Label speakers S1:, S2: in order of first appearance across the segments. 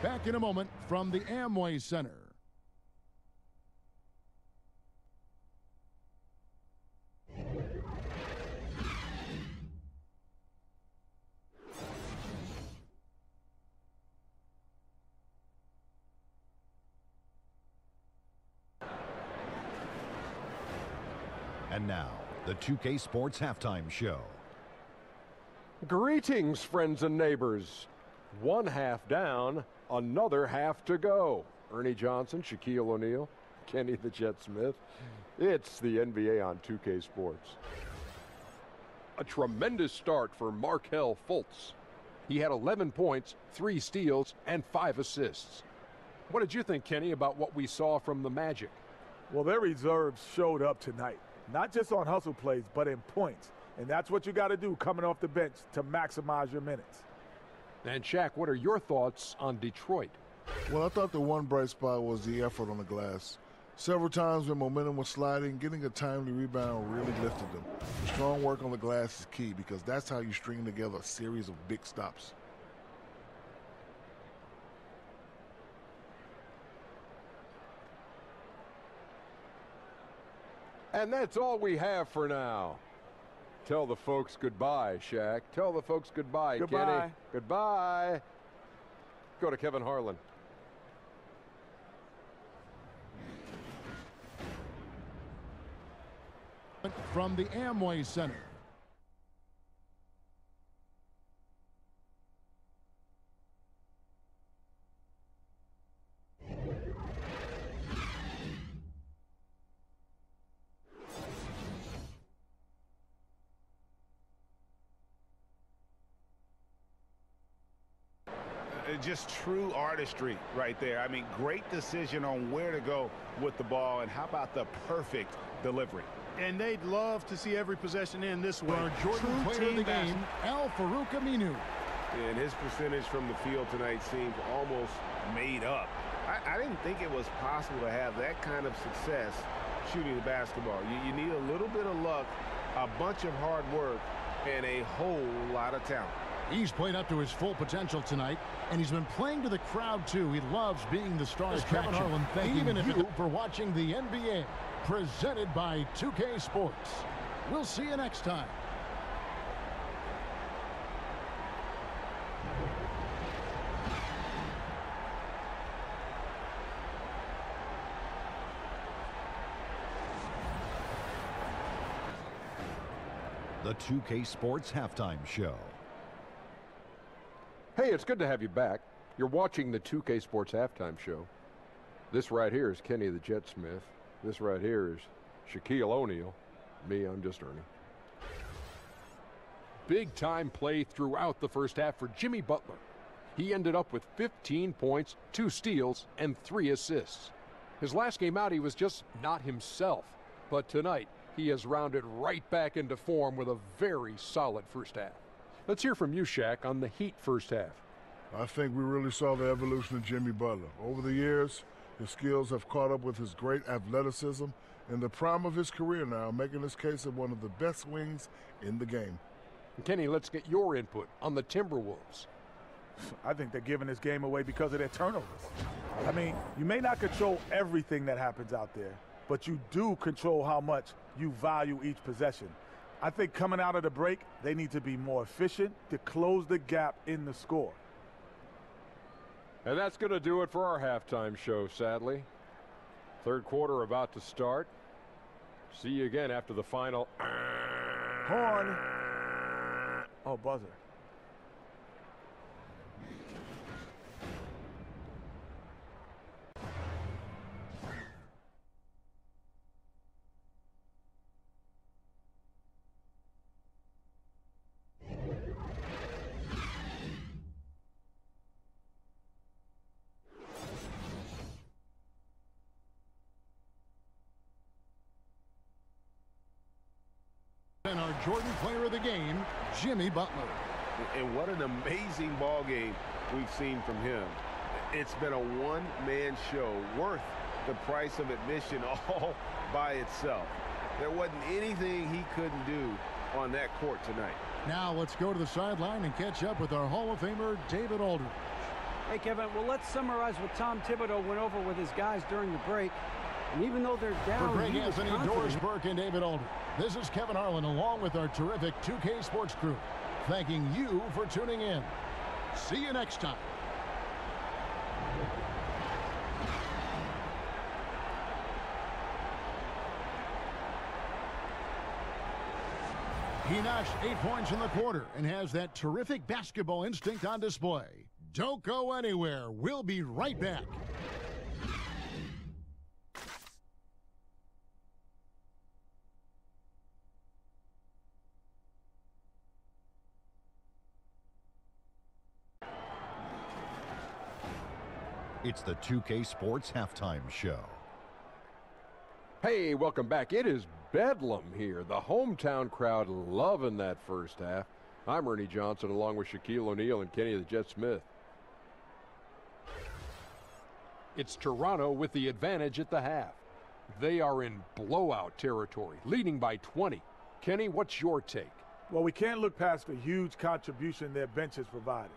S1: Back in a moment from the Amway Center.
S2: And now, the 2K Sports Halftime Show.
S3: Greetings, friends and neighbors. One half down, another half to go. Ernie Johnson, Shaquille O'Neal, Kenny the Jet Smith. It's the NBA on 2K Sports. A tremendous start for Markelle Fultz. He had 11 points, 3 steals, and 5 assists. What did you think, Kenny, about what we saw from the Magic?
S4: Well, their reserves showed up tonight. Not just on hustle plays, but in points. And that's what you got to do coming off the bench to maximize your minutes.
S3: And Shaq, what are your thoughts on Detroit?
S5: Well, I thought the one bright spot was the effort on the glass. Several times when momentum was sliding, getting a timely rebound really lifted them. The strong work on the glass is key because that's how you string together a series of big stops.
S3: And that's all we have for now. Tell the folks goodbye, Shaq. Tell the folks goodbye,
S4: Goodbye.
S3: Kenny. Goodbye. Go to Kevin Harlan.
S1: From the Amway Center.
S6: Just true artistry right there. I mean, great decision on where to go with the ball, and how about the perfect delivery?
S7: And they'd love to see every possession in this way.
S1: Our Jordan player of the game, Al-Farouq Aminu.
S8: And his percentage from the field tonight seems almost made up. I didn't think it was possible to have that kind of success shooting the basketball. You need a little bit of luck, a bunch of hard work, and a whole lot of talent.
S1: He's played up to his full potential tonight, and he's been playing to the crowd, too. He loves being the star attraction. Kevin Harlan, thanking you for watching the NBA, presented by 2K Sports. We'll see you next time.
S2: The 2K Sports Halftime Show.
S3: Hey, it's good to have you back. You're watching the 2K Sports Halftime Show. This right here is Kenny the Jet Smith. This right here is Shaquille O'Neal. Me, I'm just Ernie. Big-time play throughout the first half for Jimmy Butler. He ended up with 15 points, 2 steals, and 3 assists. His last game out, he was just not himself. But tonight, he has rounded right back into form with a very solid first half. Let's hear from you, Shaq, on the Heat first half.
S5: I think we really saw the evolution of Jimmy Butler. Over the years, his skills have caught up with his great athleticism in the prime of his career now, making this case of one of the best wings in the game.
S3: Kenny, let's get your input on the Timberwolves.
S4: I think they're giving this game away because of their turnovers. I mean, you may not control everything that happens out there, but you do control how much you value each possession. I think coming out of the break, they need to be more efficient to close the gap in the score.
S3: And that's going to do it for our halftime show, sadly. Third quarter about to start. See you again after the final.
S4: Horn. Oh, buzzer.
S1: And our Jordan player of the game, Jimmy Butler.
S8: And what an amazing ball game we've seen from him. It's been a one-man show worth the price of admission all by itself. There wasn't anything he couldn't do on that court tonight.
S1: Now let's go to the sideline and catch up with our Hall of Famer, David Aldridge.
S9: Hey, Kevin, well, let's summarize what Tom Thibodeau went over with his guys during the break. And even though they're down,
S1: for Greg Anthony, Doris Burke, and David Aldridge, this is Kevin Harlan along with our terrific 2K Sports crew, thanking you for tuning in. See you next time. He notched 8 points in the quarter and has that terrific basketball instinct on display. Don't go anywhere. We'll be right back.
S2: It's the 2K Sports Halftime Show.
S3: Hey, welcome back. It is bedlam here. The hometown crowd loving that first half. I'm Ernie Johnson along with Shaquille O'Neal and Kenny the Jet Smith. It's Toronto with the advantage at the half. They are in blowout territory, leading by 20. Kenny, what's your take?
S4: Well, we can't look past the huge contribution their bench has provided.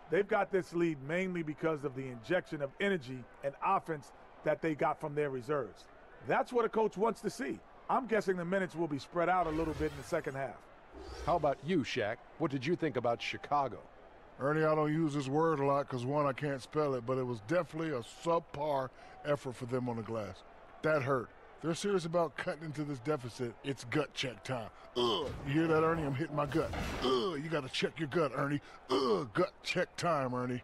S4: They've got this lead mainly because of the injection of energy and offense that they got from their reserves. That's what a coach wants to see. I'm guessing the minutes will be spread out a little bit in the second half.
S3: How about you, Shaq? What did you think about Chicago?
S5: Ernie, I don't use this word a lot because, one, I can't spell it, but it was definitely a subpar effort for them on the glass. That hurt. They're serious about cutting into this deficit. It's gut check time. Ugh. You hear that, Ernie? I'm hitting my gut. Ugh. You got to check your gut, Ernie. Ugh. Gut check time, Ernie.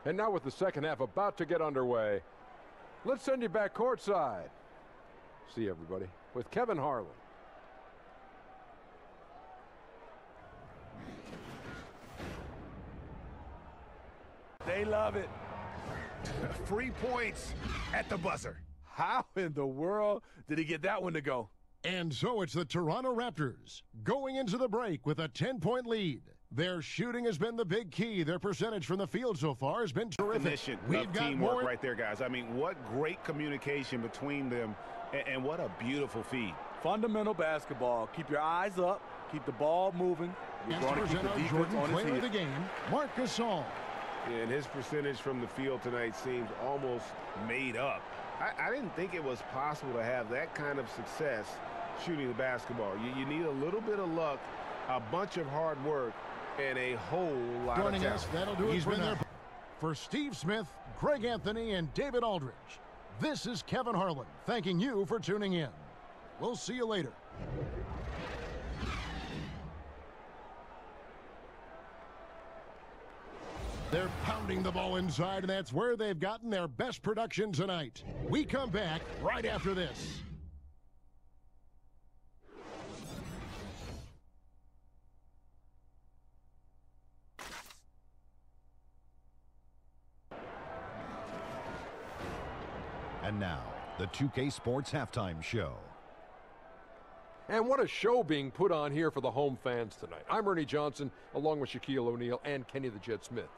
S3: And now with the second half about to get underway, let's send you back courtside. See you, everybody, with Kevin Harlan.
S6: They love it. 3 points at the buzzer.
S7: How in the world did he get that one to go?
S1: And so it's the Toronto Raptors going into the break with a 10-point lead. Their shooting has been the big key. Their percentage from the field so far has been terrific.
S6: We've got teamwork right there, guys. I mean, what great communication between them, and what a beautiful feed.
S7: Fundamental basketball. Keep your eyes up. Keep the ball moving. You're going to keep the defense
S1: Jordan,
S7: on his
S1: player of
S7: heels.
S1: the game, Marc Gasol.
S8: And his percentage from the field tonight seems almost made up. I didn't think it was possible to have that kind of success shooting the basketball. You need a little bit of luck, a bunch of hard work, and a whole lot of talent.
S1: Joining us, that'll do it for now. For Steve Smith, Greg Anthony, and David Aldridge, this is Kevin Harlan thanking you for tuning in. We'll see you later. They're pounding the ball inside, and that's where they've gotten their best production tonight. We come back right after this.
S2: And now, the 2K Sports Halftime Show.
S3: And what a show being put on here for the home fans tonight. I'm Ernie Johnson, along with Shaquille O'Neal and Kenny the Jet Smith.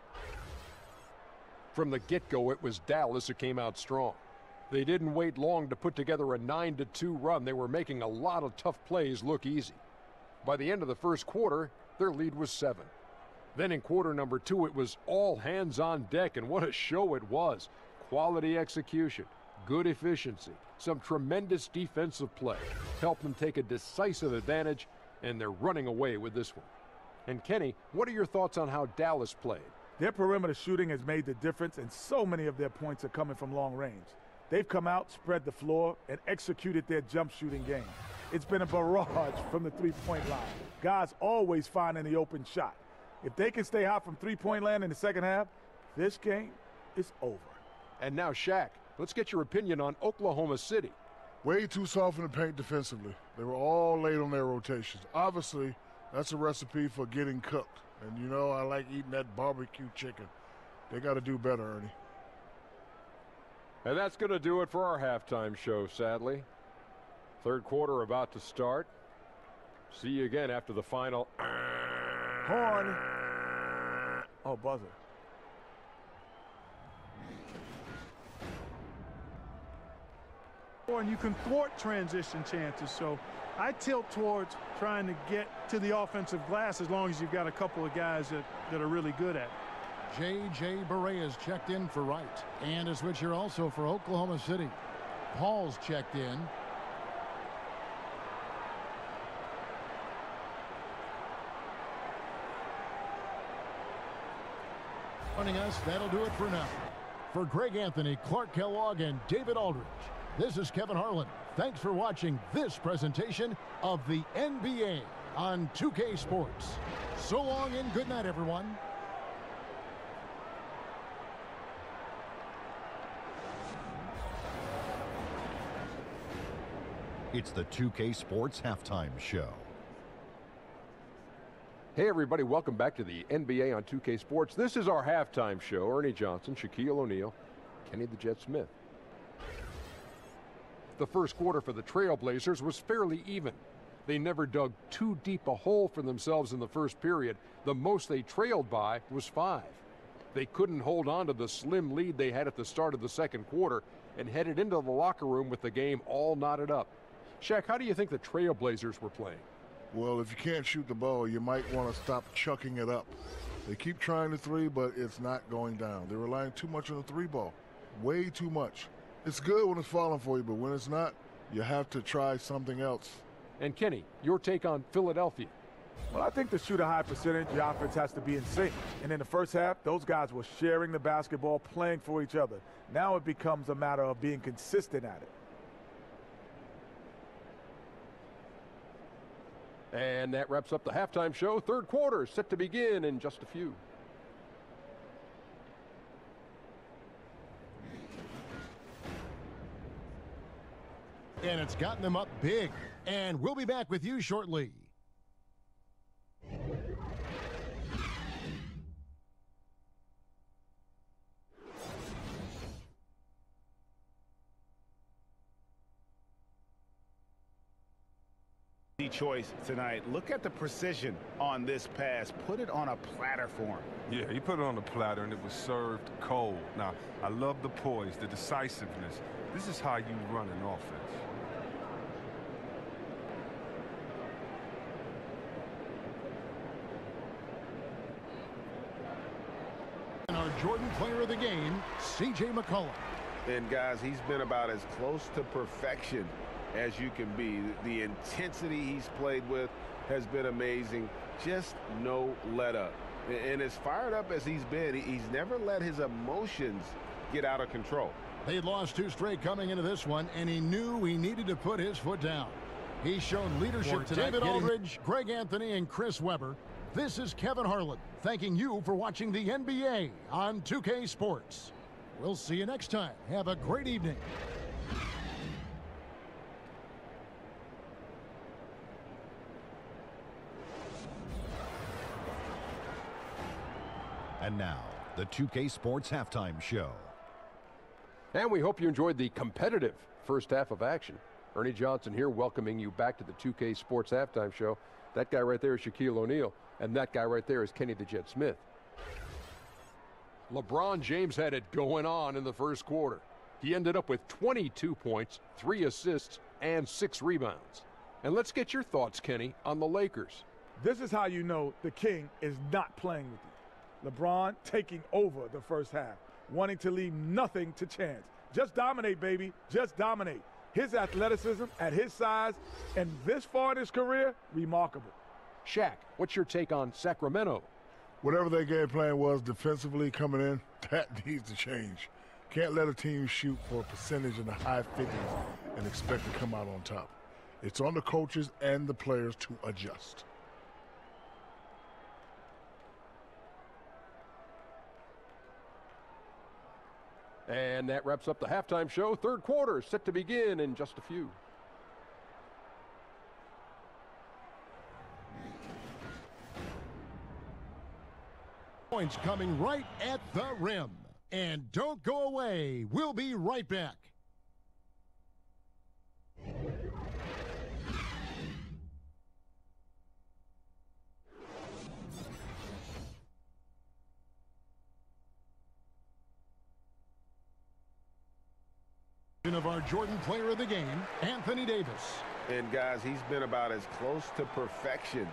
S3: From the get-go, it was Dallas who came out strong. They didn't wait long to put together a 9-2 run. They were making a lot of tough plays look easy. By the end of the first quarter, their lead was 7. Then in quarter number 2, it was all hands on deck, and what a show it was. Quality execution, good efficiency, some tremendous defensive play helped them take a decisive advantage, and they're running away with this one. And Kenny, what are your thoughts on how Dallas played?
S4: Their perimeter shooting has made the difference, and so many of their points are coming from long range. They've come out, spread the floor, and executed their jump shooting game. It's been a barrage from the three-point line. Guys always finding the open shot. If they can stay hot from three-point land in the second half, this game is over.
S3: And now, Shaq, let's get your opinion on Oklahoma City.
S5: Way too soft in the paint defensively. They were all late on their rotations. Obviously, that's a recipe for getting cooked. And, you know, I like eating that barbecue chicken. They got to do better, Ernie.
S3: And that's going to do it for our halftime show, sadly. Third quarter about to start. See you again after the final.
S4: Horn. Oh, buzzer.
S10: And you can thwart transition chances. So I tilt towards trying to get to the offensive glass as long as you've got a couple of guys that are really good at it.
S1: J.J. Barea's checked in for right. And a switch here also for Oklahoma City. Paul's checked in. Joining us, that'll do it for now. For Greg Anthony, Clark Kellogg, and David Aldridge, this is Kevin Harlan. Thanks for watching this presentation of the NBA on 2K Sports. So long and good night, everyone.
S2: It's the 2K Sports Halftime Show.
S3: Hey everybody, welcome back to the NBA on 2K Sports. This is our halftime show. Ernie Johnson, Shaquille O'Neal, Kenny the Jet Smith. The first quarter for the Trailblazers was fairly even. They never dug too deep a hole for themselves in the first period. The most they trailed by was 5. They couldn't hold on to the slim lead they had at the start of the second quarter and headed into the locker room with the game all knotted up. Shaq, how do you think the Trailblazers were playing?
S5: Well, if you can't shoot the ball, you might want to stop chucking it up. They keep trying the three, but it's not going down. They're relying too much on the three ball. Way too much. It's good when it's falling for you, but when it's not, you have to try something else.
S3: And Kenny, your take on Philadelphia?
S4: Well, I think to shoot a high percentage, the offense has to be in sync. And in the first half, those guys were sharing the basketball, playing for each other. Now it becomes a matter of being consistent at it.
S3: And that wraps up the halftime show. Third quarter set to begin in just a few.
S1: And it's gotten them up big. And we'll be back with you shortly.
S6: Choice tonight. Look at the precision on this pass. Put it on a platter for him.
S11: Yeah, he put it on the platter and it was served cold. Now, I love the poise, the decisiveness. This is how you run an offense.
S1: And our Jordan player of the game, C.J. McCollum.
S8: And guys, he's been about as close to perfection as you can be. The intensity he's played with has been amazing. Just no let up. And as fired up as he's been, he's never let his emotions get out of control.
S1: They had lost 2 straight coming into this one, and he knew he needed to put his foot down. He's shown leadership tonight. David Aldridge, Greg Anthony, and Chris Webber. This is Kevin Harlan, thanking you for watching the NBA on 2K Sports. We'll see you next time. Have a great evening.
S2: And now, the 2K Sports Halftime Show.
S3: And we hope you enjoyed the competitive first half of action. Ernie Johnson here welcoming you back to the 2K Sports Halftime Show. That guy right there is Shaquille O'Neal, and that guy right there is Kenny the Jet Smith. LeBron James had it going on in the first quarter. He ended up with 22 points, 3 assists, and 6 rebounds. And let's get your thoughts, Kenny, on the Lakers.
S4: This is how you know the king is not playing with you. LeBron taking over the first half, wanting to leave nothing to chance. Just dominate, baby. Just dominate. His athleticism at his size and this far in his career, remarkable.
S3: Shaq, what's your take on Sacramento?
S5: Whatever their game plan was defensively coming in, that needs to change. Can't let a team shoot for a percentage in the high 50s and expect to come out on top. It's on the coaches and the players to adjust.
S3: And that wraps up the halftime show. Third quarter set to begin in just a few.
S1: Points coming right at the rim. And don't go away. We'll be right back. Of our Jordan Player of the Game, Anthony Davis.
S8: And guys, he's been about as close to perfection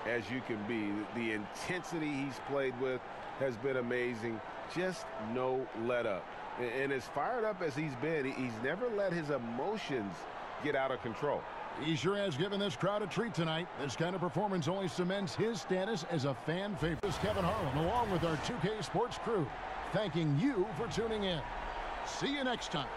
S8: as you can be. The intensity he's played with has been amazing. Just no let up. And as fired up as he's been, he's never let his emotions get out of control.
S1: He sure has given this crowd a treat tonight. This kind of performance only cements his status as a fan favorite. This is Kevin Harlan, along with our 2K Sports crew, thanking you for tuning in. See you next time.